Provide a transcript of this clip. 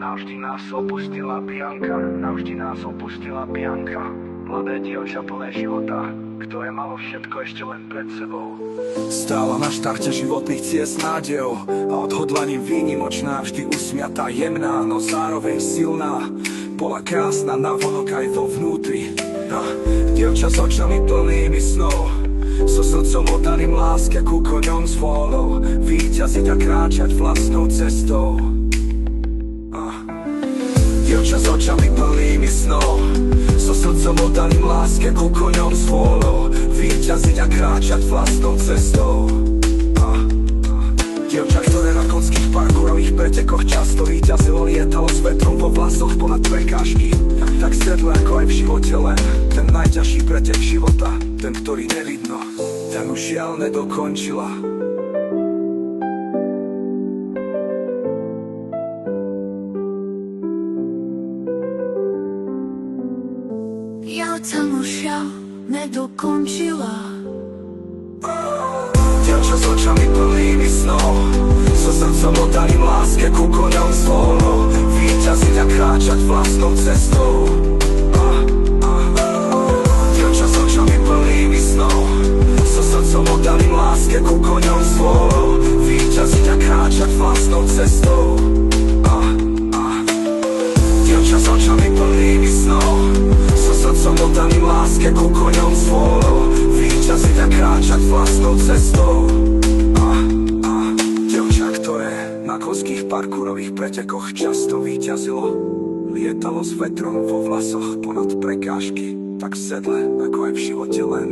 Navždy nás opustila Bianka, navždy nás opustila Bianka. Mladé dievča plné života, ktoré malo všetko ešte len pred sebou. Stála na štarte životných ciest nádejou a odhodlaním výnimočná, vždy usmiatá, jemná, no zároveň silná. Bola krásna navonok aj vo vnútri. Dievča s očami plnými snov, so srdcom oddaným láske ku koňom s vôľou, víťaziť a kráčať vlastnou cestou. Dievča s očami plnými snov, so srdcom oddaným láske ku koňom s vôľou, víťaziť a kráčať vlastnou cestou. Dievča, ktoré na konských parkourových pretekoch často víťazilo, lietalo s vetrom vo vlasoch ponad prekážky. Tak sedle ako aj v živote, len ten najťažší pretek života, ten, ktorý nevidno, ten už žiaľ nedokončila. Ja ten už žiaľ nedokončila. Dievča s očami plnými snov, so srdcom oddaným láske ku koňom s vôľou, víťaziť a kráčať vlastnou cestou. Dievča s očami plnými snov, so srdcom oddaným láske ku koňom s vôľou, víťaziť a kráčať vlastnou cestou. Dievča s očami plnými snov, so srdcom oddaným láske ku koňom s vôľou, víťaziť a kráčať vlastnou cestou. Dievča, ktoré na konských parkourových pretekoch často víťazilo, lietalo s vetrom vo vlasoch ponad prekážky, tak v sedle ako aj v živote len